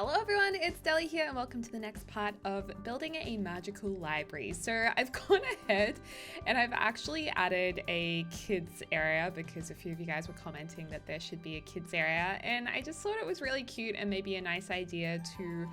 Hello everyone, it's Deli here and welcome to the next part of building a magical library. So I've gone ahead and I've actually added a kids area because a few of you guys were commenting that there should be a kids area, and I just thought it was really cute and maybe a nice idea to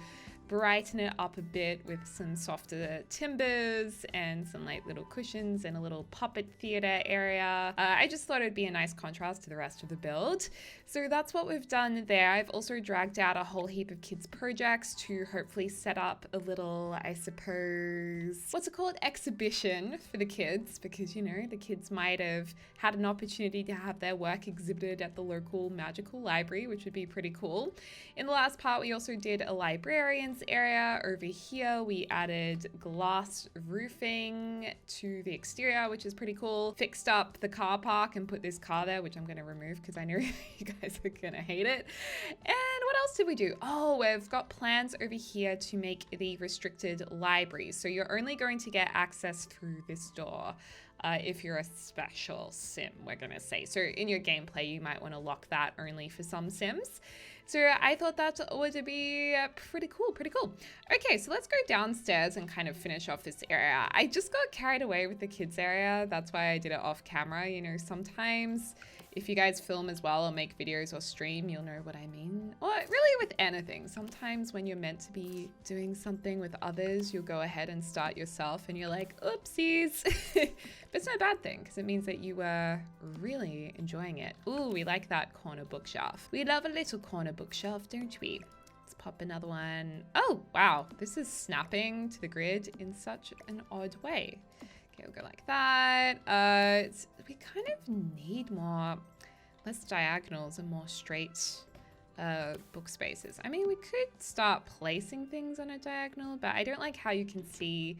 brighten it up a bit with some softer timbers and some like little cushions and a little puppet theater area. I just thought it'd be a nice contrast to the rest of the build. So that's what we've done there. I've also dragged out a whole heap of kids projects to hopefully set up a little, I suppose, what's it called? Exhibition for the kids, because you know, the kids might have had an opportunity to have their work exhibited at the local magical library, which would be pretty cool. In the last part, we also did a librarian's area. Over here we added glass roofing to the exterior, which is pretty cool. Fixed up the car park and put this car there, which I'm going to remove because I know you guys are going to hate it. And what else did we do? Oh, we've got plans over here to make the restricted library. So you're only going to get access through this door. If you're a special sim, we're gonna say. So in your gameplay, you might want to lock that only for some sims. So I thought that would be pretty cool. Okay, so let's go downstairs and kind of finish off this area. I just got carried away with the kids area. That's why I did it off camera. You know, sometimes if you guys film as well or make videos or stream, you'll know what I mean. Or really with anything. Sometimes when you're meant to be doing something with others, you'll go ahead and start yourself and you're like, oopsies. But it's not a bad thing because it means that you were really enjoying it. Ooh, we like that corner bookshelf. We love a little corner bookshelf, don't we? Let's pop another one. Oh, wow. This is snapping to the grid in such an odd way. Okay, we'll go like that. We kind of need less diagonals and more straight book spaces. I mean, we could start placing things on a diagonal, but I don't like how you can see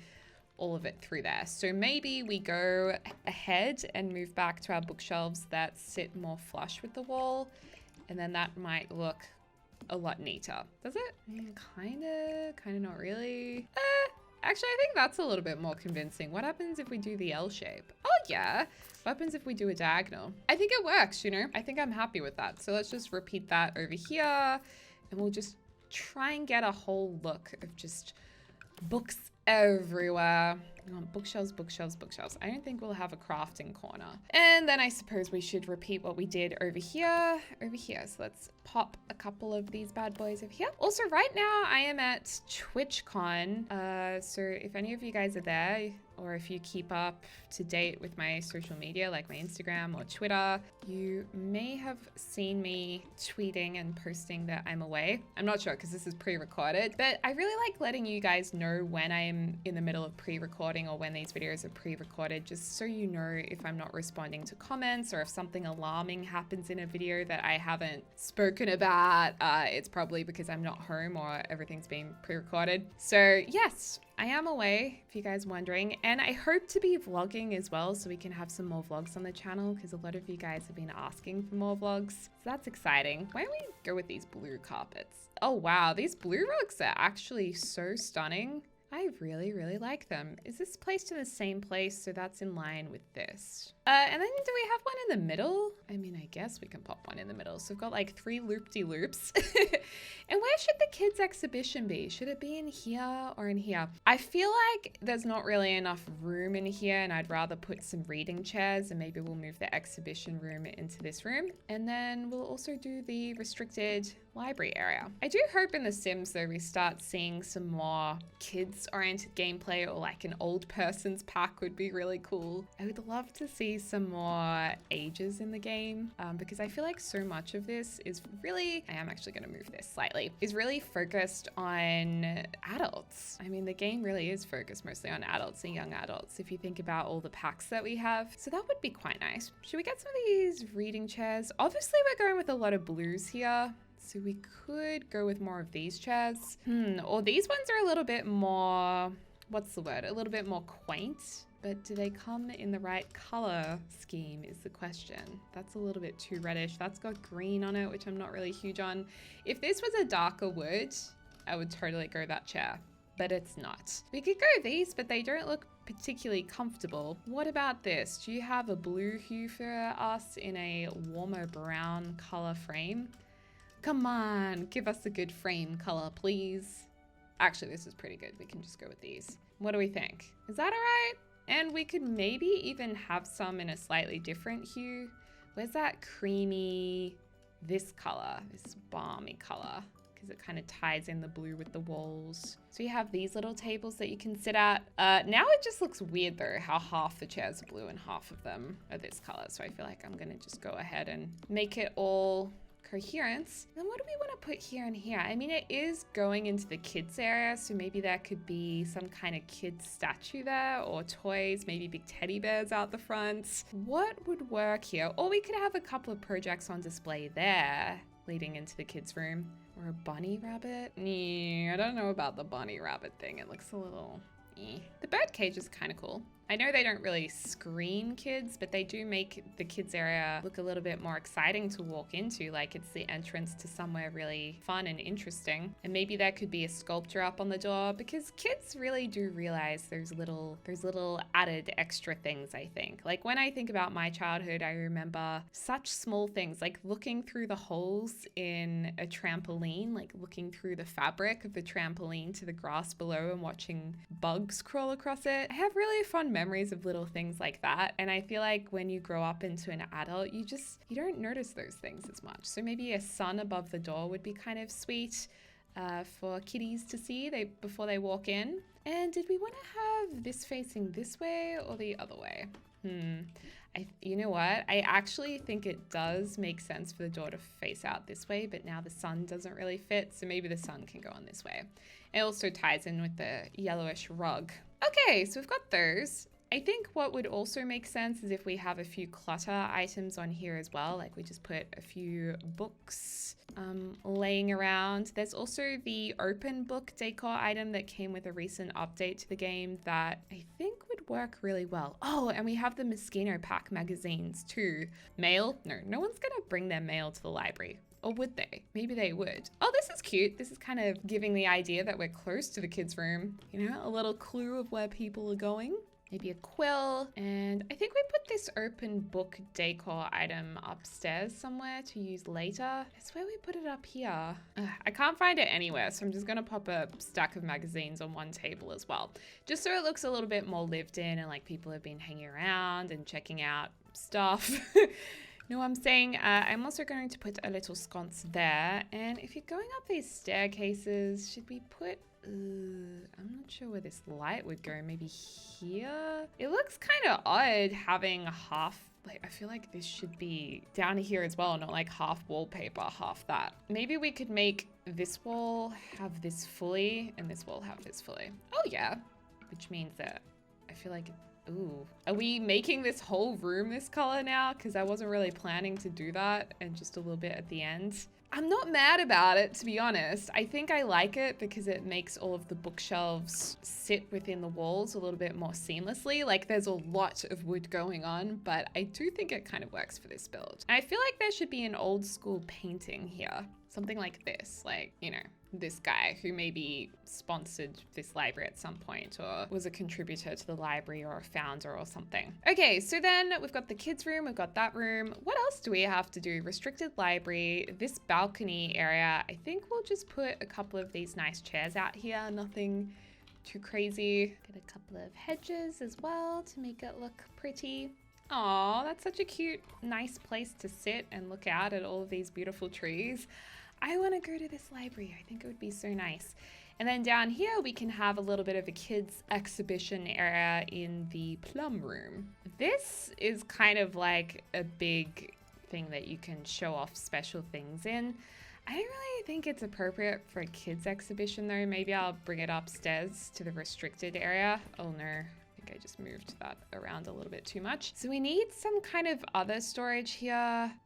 all of it through there. So maybe we go ahead and move back to our bookshelves that sit more flush with the wall, and then that might look a lot neater. Does it? Kinda not really. Actually, I think that's a little bit more convincing. What happens if we do the L shape? Oh yeah. What happens if we do a diagonal? I think it works, you know? I think I'm happy with that. So let's just repeat that over here, and we'll just try and get a whole look of just books everywhere. We want bookshelves. I don't think we'll have a crafting corner. And then I suppose we should repeat what we did over here. So let's pop a couple of these bad boys over here. Also, right now I am at TwitchCon. So if any of you guys are there, or if you keep up to date with my social media, like my Instagram or Twitter, you may have seen me tweeting and posting that I'm away. I'm not sure because this is pre-recorded, but I really like letting you guys know when I'm in the middle of pre-recording or when these videos are pre-recorded, just so you know if I'm not responding to comments or if something alarming happens in a video that I haven't spoken about. It's probably because I'm not home or everything's been pre-recorded. So yes, I am away, if you guys are wondering, and I hope to be vlogging as well so we can have some more vlogs on the channel because a lot of you guys have been asking for more vlogs. So that's exciting. Why don't we go with these blue carpets? Oh wow, these blue rugs are actually so stunning. I really like them. Is this placed in the same place? So that's in line with this. And then do we have one in the middle? I mean, I guess we can pop one in the middle. So we've got like 3 loop-de-loops. And where should the kids exhibition be? Should it be in here or in here? I feel like there's not really enough room in here and I'd rather put some reading chairs, and maybe we'll move the exhibition room into this room. And then we'll also do the restricted library area. I do hope in The Sims though we start seeing some more kids-oriented gameplay, or like an old person's pack would be really cool. I would love to see some more ages in the game because I feel like so much of this is really, I am actually going to move this slightly, is really focused on adults. I mean, the game really is focused mostly on adults and young adults if you think about all the packs that we have. So that would be quite nice. Should we get some of these reading chairs? Obviously we're going with a lot of blues here, so we could go with more of these chairs. Or these ones are a little bit more, what's the word? A little bit more quaint. But do they come in the right color scheme is the question. That's a little bit too reddish. That's got green on it, which I'm not really huge on. If this was a darker wood, I would totally go that chair, but it's not. We could go these, but they don't look particularly comfortable. What about this? Do you have a blue hue for us in a warmer brown color frame? Come on, give us a good frame color, please. Actually, this is pretty good. We can just go with these. What do we think? Is that all right? And we could maybe even have some in a slightly different hue. Where's that creamy, this color, this balmy color? Because it kind of ties in the blue with the walls. So you have these little tables that you can sit at. Now it just looks weird though, how half the chairs are blue and half of them are this color. So I feel like I'm gonna just go ahead and make it all coherence. Then what do we want to put here and here? I mean, it is going into the kids area, so maybe there could be some kind of kids statue there, or toys, maybe big teddy bears out the front. What would work here? Or we could have a couple of projects on display there leading into the kids room. Or a bunny rabbit? I don't know about the bunny rabbit thing. It looks a little The bird cage is kind of cool. I know they don't really screen kids, but they do make the kids area look a little bit more exciting to walk into, like it's the entrance to somewhere really fun and interesting. And maybe there could be a sculpture up on the door, because kids really do realize there's little added extra things, I think. Like when I think about my childhood, I remember such small things, like looking through the holes in a trampoline, like looking through the fabric of the trampoline to the grass below and watching bugs crawl across it. I have really fun memories of little things like that, and I feel like when you grow up into an adult, you don't notice those things as much. So maybe a sun above the door would be kind of sweet for kiddies to see before they walk in. And did we want to have this facing this way or the other way? You know what? I actually think it does make sense for the door to face out this way, but now the sun doesn't really fit, so maybe the sun can go on this way. It also ties in with the yellowish rug. Okay, so we've got those. I think what would also make sense is if we have a few clutter items on here as well, like we just put a few books laying around. There's also the open book decor item that came with a recent update to the game that I think would work really well. Oh, and we have the Moschino Pack magazines too. Mail? No one's gonna bring their mail to the library. Or would they? Maybe they would. Oh, this is cute. This is kind of giving the idea that we're close to the kids' room. You know, a little clue of where people are going. Maybe a quill. And I think we put this open book decor item upstairs somewhere to use later. That's where we put it up here. I can't find it anywhere, so I'm just gonna pop a stack of magazines on one table as well. Just so it looks a little bit more lived in and like people have been hanging around and checking out stuff. Know what I'm saying? I'm also going to put a little sconce there. And if you're going up these staircases, should we put... I'm not sure where this light would go. Maybe here? It looks kind of odd having half... Like, I feel like this should be down here as well, not like half wallpaper, half that. Maybe we could make this wall have this fully and this wall have this fully. Oh yeah. Which means that I feel like... Ooh, are we making this whole room this color now? Because I wasn't really planning to do that, and just a little bit at the end. I'm not mad about it, to be honest. I think I like it because it makes all of the bookshelves sit within the walls a little bit more seamlessly. Like there's a lot of wood going on, but I do think it kind of works for this build. And I feel like there should be an old school painting here. Something like this, like, you know, this guy who maybe sponsored this library at some point or was a contributor to the library or a founder or something. Okay, so then we've got the kids' room, we've got that room. What else do we have to do? Restricted library, this balcony area. I think we'll just put a couple of these nice chairs out here, nothing too crazy. Get a couple of hedges as well to make it look pretty. Aw, that's such a cute, nice place to sit and look out at all of these beautiful trees. I want to go to this library. I think it would be so nice. And then down here, we can have a little bit of a kids exhibition area in the plum room. This is kind of like a big thing that you can show off special things in. I don't really think it's appropriate for a kids exhibition though. Maybe I'll bring it upstairs to the restricted area. Oh no. I just moved that around a little bit too much. So we need some kind of other storage here.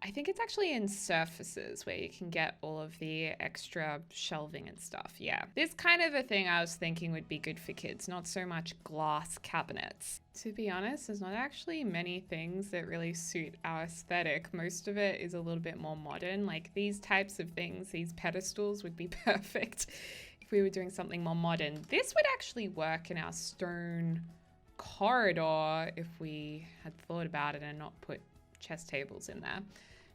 I think it's actually in surfaces where you can get all of the extra shelving and stuff. Yeah, this kind of a thing I was thinking would be good for kids, not so much glass cabinets. To be honest, there's not actually many things that really suit our aesthetic. Most of it is a little bit more modern. Like these types of things, these pedestals would be perfect if we were doing something more modern. This would actually work in our stone corridor if we had thought about it and not put chess tables in there.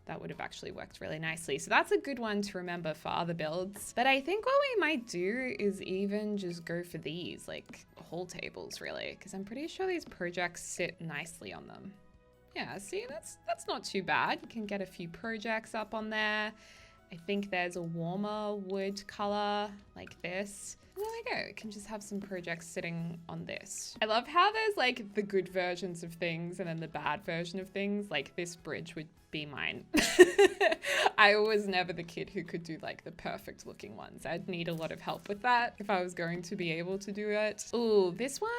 that would have actually worked really nicely. So that's a good one to remember for other builds. But I think what we might do is even just go for these, like hall tables really, because I'm pretty sure these projects sit nicely on them. Yeah, see, that's not too bad. You can get a few projects up on there. I think there's a warmer wood color like this. And there we go. We can just have some projects sitting on this. I love how there's like the good versions of things and then the bad version of things. Like this bridge would be mine. I was never the kid who could do like the perfect looking ones. I'd need a lot of help with that if I was going to be able to do it. Ooh, this one,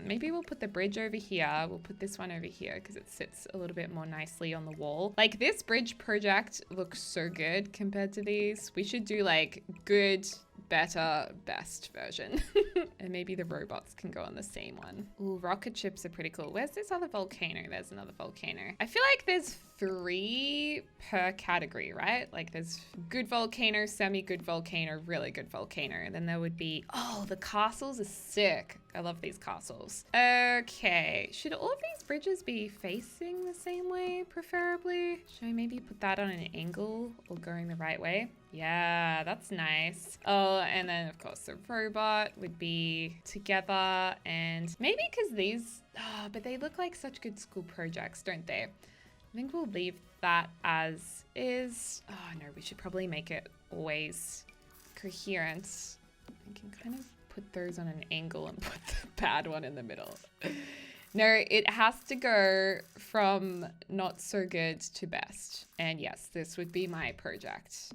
maybe we'll put the bridge over here. We'll put this one over here because it sits a little bit more nicely on the wall. Like this bridge project looks so good compared to these. We should do like good, better, best version. And maybe the robots can go on the same one. Ooh, rocket ships are pretty cool. Where's this other volcano? There's another volcano. I feel like there's 3 per category, right? Like there's good volcano, semi-good volcano, really good volcano. And then there would be, oh, the castles are sick. I love these castles. Okay, should all of these bridges be facing the same way, preferably? Should I maybe put that on an angle or going the right way? Yeah, that's nice. Oh, and then of course the robot would be together, and maybe because these, oh, but they look like such good school projects, don't they? I think we'll leave that as is. Oh no, we should probably make it always coherent. We can kind of put those on an angle and put the bad one in the middle. No, it has to go from not so good to best. And yes, this would be my project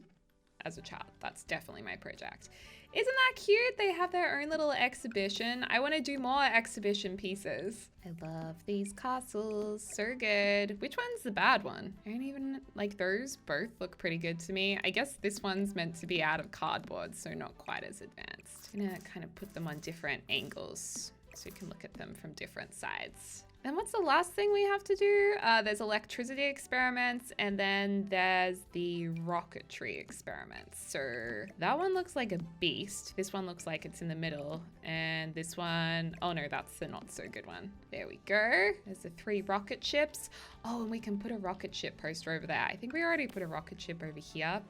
as a child. That's definitely my project. Isn't that cute? They have their own little exhibition. I want to do more exhibition pieces. I love these castles. So good. Which one's the bad one? I don't even like those. Both look pretty good to me. I guess this one's meant to be out of cardboard, so not quite as advanced. I'm gonna kind of put them on different angles so you can look at them from different sides. And what's the last thing we have to do? There's electricity experiments, and then there's the rocketry experiments. So that one looks like a beast. This one looks like it's in the middle. And this one, oh no, that's the not so good one. There we go. There's the 3 rocket ships. Oh, and we can put a rocket ship poster over there. I think we already put a rocket ship over here.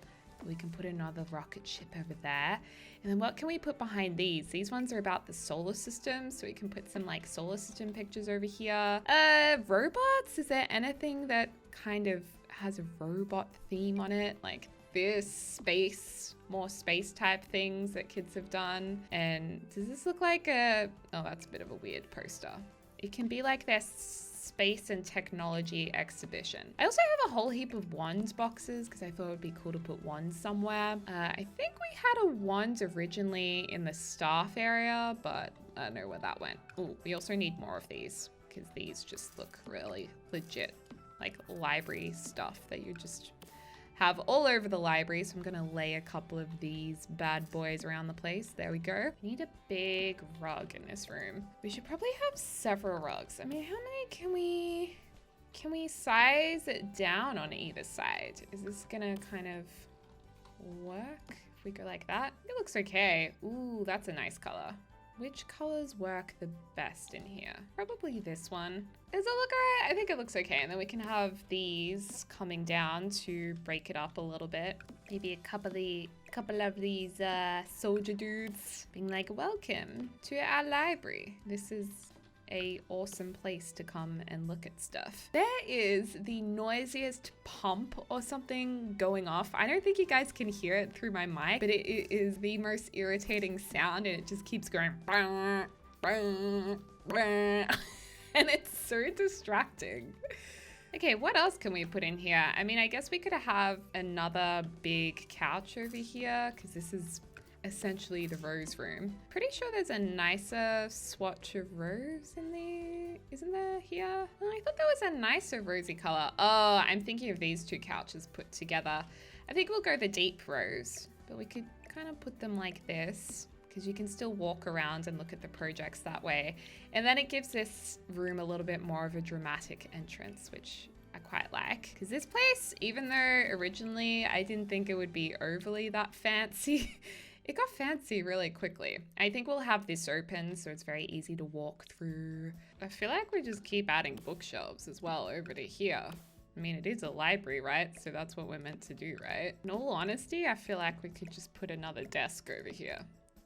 We can put another rocket ship over there. And then what can we put behind these? These ones are about the solar system, so we can put some like solar system pictures over here. Robots? Is there anything that kind of has a robot theme on it? Like this space, more space type things that kids have done. And does this look like a, oh, that's a bit of a weird poster. It can be like this space and technology exhibition. I also have a whole heap of wands boxes because I thought it would be cool to put wands somewhere. I think we had a wand originally in the staff area, but I don't know where that went. Oh, we also need more of these because these just look really legit, like library stuff that you just have all over the library. So I'm gonna lay a couple of these bad boys around the place. There we go. I need a big rug in this room. We should probably have several rugs. I mean, how many can we size it down on either side? Is this gonna kind of work if we go like that? It looks okay. Ooh, that's a nice color. Which colors work the best in here? Probably this one. Does it look alright? I think it looks okay. And then we can have these coming down to break it up a little bit. Maybe a couple of these soldier dudes being like, welcome to our library. This is a awesome place to come and look at stuff. There is the noisiest pump or something going off. I don't think you guys can hear it through my mic, but it is the most irritating sound, and it just keeps going and it's so distracting. Okay, what else can we put in here? I mean, I guess we could have another big couch over here because this is essentially the rose room. Pretty sure there's a nicer swatch of rose in there. Isn't there here? Oh, I thought there was a nicer rosy color. Oh, I'm thinking of these 2 couches put together. I think we'll go the deep rose, but we could kind of put them like this because you can still walk around and look at the projects that way. And then it gives this room a little bit more of a dramatic entrance, which I quite like. Because this place, even though originally I didn't think it would be overly that fancy, It got fancy really quickly. I think we'll have this open so it's very easy to walk through. I feel like we just keep adding bookshelves as well over to here. I mean, it is a library, right? So that's what we're meant to do, right? In all honesty, I feel like we could just put another desk over here.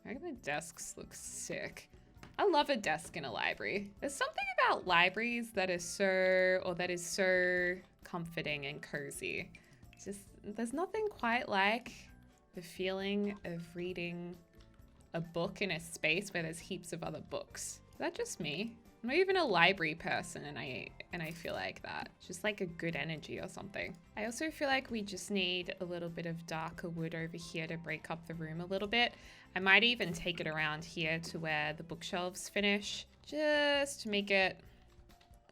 I reckon the desks look sick. I love a desk in a library. There's something about libraries that is so comforting and cozy. It's just, there's nothing quite like the feeling of reading a book in a space where there's heaps of other books. Is that just me? I'm not even a library person and I feel like that. It's just like a good energy or something. I also feel like we just need a little bit of darker wood over here to break up the room a little bit. I might even take it around here to where the bookshelves finish, just to make it,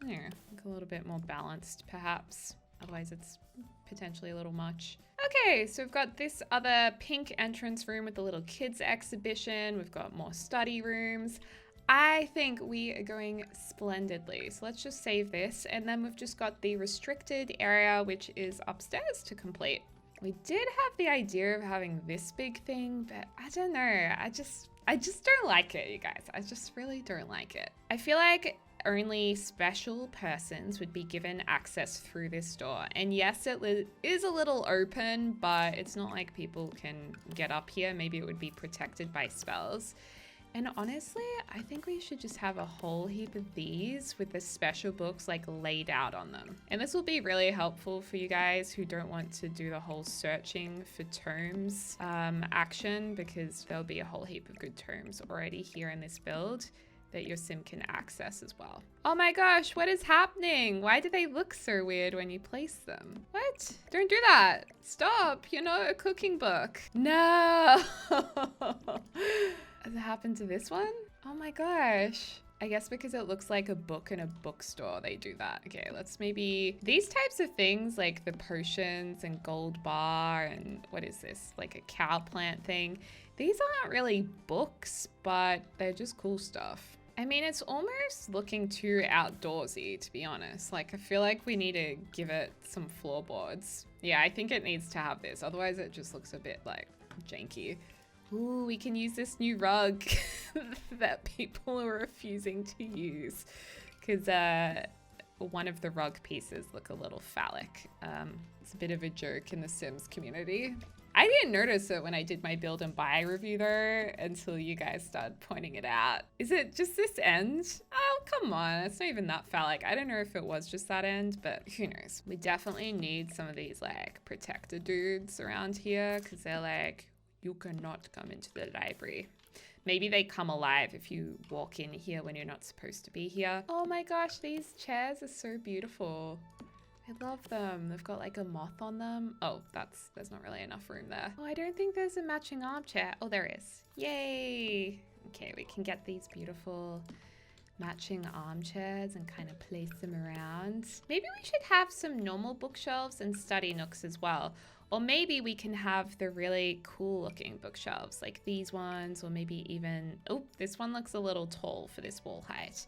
I don't know, like a little bit more balanced perhaps. Otherwise it's potentially a little much. Okay, so we've got this other pink entrance room with the little kids exhibition. We've got more study rooms. I think we are going splendidly. So let's just save this. And then we've just got the restricted area, which is upstairs to complete. We did have the idea of having this big thing, but I don't know. I just don't like it, you guys. I just really don't like it. I feel like only special persons would be given access through this door. And yes, it is a little open, but it's not like people can get up here. Maybe it would be protected by spells. And honestly, I think we should just have a whole heap of these with the special books like laid out on them. And this will be really helpful for you guys who don't want to do the whole searching for tomes action, because there'll be a whole heap of good tomes already here in this build that your sim can access as well. Oh my gosh, what is happening? Why do they look so weird when you place them? What? Don't do that. Stop, you're not a cooking book. No. Has it happened to this one? Oh my gosh. I guess because it looks like a book in a bookstore, they do that. Okay, let's maybe... These types of things, like the potions and gold bar and what is this? Like a cow plant thing. These aren't really books, but they're just cool stuff. I mean, it's almost looking too outdoorsy, to be honest. Like, I feel like we need to give it some floorboards. Yeah, I think it needs to have this. Otherwise, it just looks a bit, like, janky. Ooh, we can use this new rug that people are refusing to use because one of the rug pieces look a little phallic. It's a bit of a joke in the Sims community. I didn't notice it when I did my build and buy review though, until you guys started pointing it out. Is it just this end? Oh, come on. It's not even that phallic. I don't know if it was just that end, but who knows? We definitely need some of these like protector dudes around here because they're like, you cannot come into the library. Maybe they come alive if you walk in here when you're not supposed to be here. Oh my gosh, these chairs are so beautiful. I love them. They've got like a moth on them. Oh, there's not really enough room there. Oh, I don't think there's a matching armchair. Oh, there is. Yay. Okay, we can get these beautiful matching armchairs and kind of place them around. Maybe we should have some normal bookshelves and study nooks as well. Or maybe we can have the really cool looking bookshelves like these ones, or maybe even, oh, this one looks a little tall for this wall height.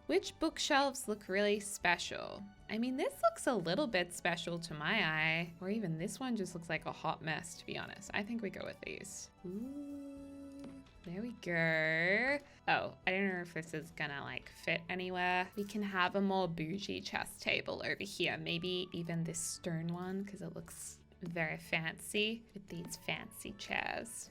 Which bookshelves look really special? I mean, this looks a little bit special to my eye, or even this one just looks like a hot mess, to be honest. I think we go with these. Ooh, there we go. Oh, I don't know if this is gonna like fit anywhere. We can have a more bougie chess table over here. Maybe even this stone one, because it looks very fancy with these fancy chairs.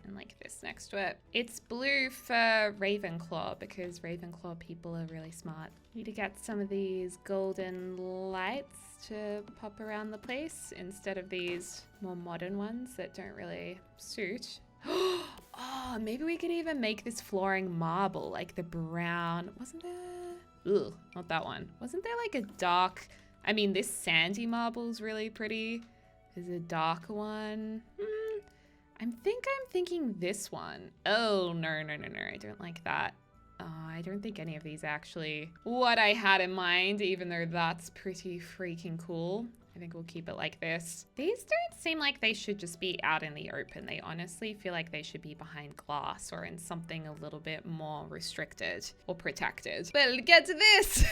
And like this next to it. It's blue for Ravenclaw because Ravenclaw people are really smart. Need to get some of these golden lights to pop around the place instead of these more modern ones that don't really suit. Oh, maybe we could even make this flooring marble, like the brown. Wasn't there? Ugh, not that one. Wasn't there like a dark, I mean, this sandy marble's really pretty. There's a darker one. I'm thinking this one. Oh, no, I don't like that. I don't think any of these actually what I had in mind, even though that's pretty freaking cool. I think we'll keep it like this. These don't seem like they should just be out in the open. They honestly feel like they should be behind glass or in something a little bit more restricted or protected. But get to this.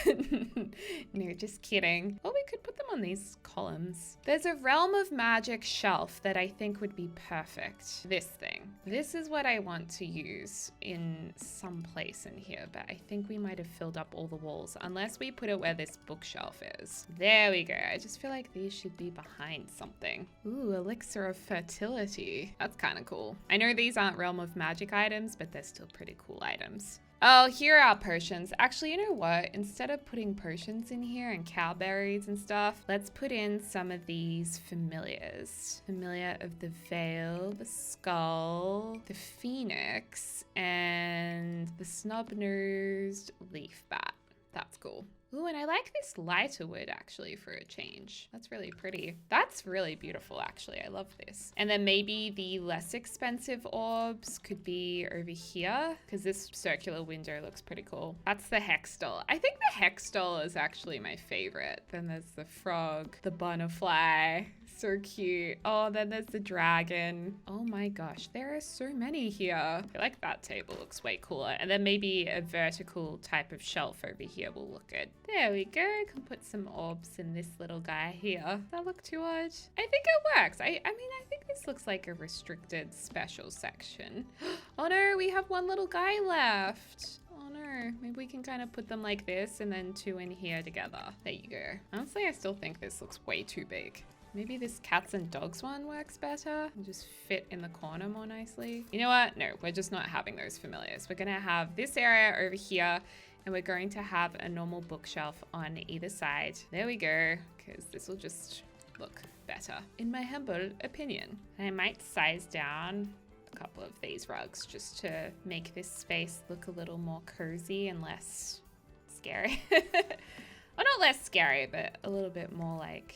No, just kidding. Well, we could put them on these columns. There's a Realm of Magic shelf that I think would be perfect. This thing. This is what I want to use in some place in here, but I think we might have filled up all the walls unless we put it where this bookshelf is. There we go. I just feel like these should be behind something. Ooh, Elixir of Fertility. That's kind of cool. I know these aren't Realm of Magic items, but they're still pretty cool items. Oh, here are potions. Actually, you know what? Instead of putting potions in here and cowberries and stuff, let's put in some of these familiars. Familiar of the Veil, the Skull, the Phoenix, and the Snub-Nosed Leaf Bat. That's cool. Ooh, and I like this lighter wood actually for a change. That's really pretty. That's really beautiful actually. I love this. And then maybe the less expensive orbs could be over here because this circular window looks pretty cool. That's the hex doll. I think the hex doll is actually my favorite. Then there's the frog, the butterfly. So cute. Oh, then there's the dragon. Oh my gosh, there are so many here. I feel like that table looks way cooler. And then maybe a vertical type of shelf over here will look good. There we go. Can put some orbs in this little guy here. Does that look too odd? I think it works. I mean, I think this looks like a restricted special section. Oh no, we have one little guy left. Oh no, maybe we can kind of put them like this and then two in here together. There you go. Honestly, I still think this looks way too big. Maybe this cats and dogs one works better. It'll just fit in the corner more nicely. You know what? No, we're just not having those familiars. We're gonna have this area over here and we're going to have a normal bookshelf on either side. There we go, because this will just look better, in my humble opinion. And I might size down a couple of these rugs just to make this space look a little more cozy and less scary. Well, not less scary, but a little bit more like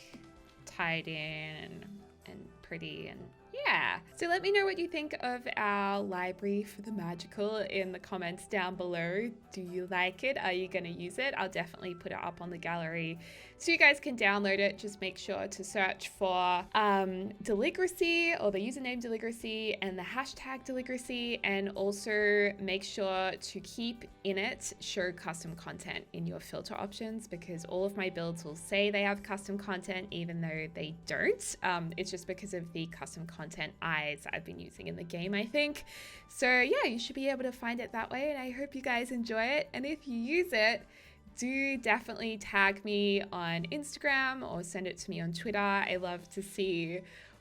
tied in and pretty and yeah. So let me know what you think of our library for the magical in the comments down below. Do you like it? Are you going to use it? I'll definitely put it up on the gallery so you guys can download it. Just make sure to search for Deligracy or the username Deligracy and the hashtag Deligracy, and also make sure to keep in it show custom content in your filter options, because all of my builds will say they have custom content even though they don't. It's just because of the custom content eyes I've been using in the game, I think. So yeah, you should be able to find it that way, and I hope you guys enjoy it. And if you use it, do definitely tag me on Instagram or send it to me on Twitter. I love to see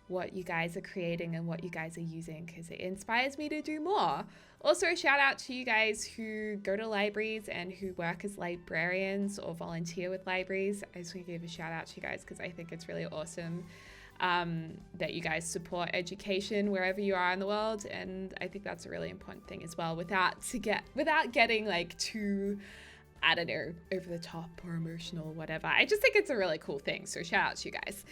what you guys are creating and what you guys are using, because it inspires me to do more. Also, a shout out to you guys who go to libraries and who work as librarians or volunteer with libraries. I just want to give a shout out to you guys because I think it's really awesome that you guys support education wherever you are in the world, and I think that's a really important thing as well, without getting like too, I don't know, over the top or emotional, whatever. I just think it's a really cool thing, so shout out to you guys.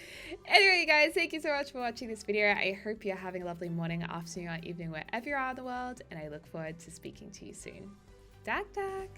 Anyway, you guys, thank you so much for watching this video. I hope you're having a lovely morning, afternoon, or evening wherever you are in the world, and I look forward to speaking to you soon. Dak dak.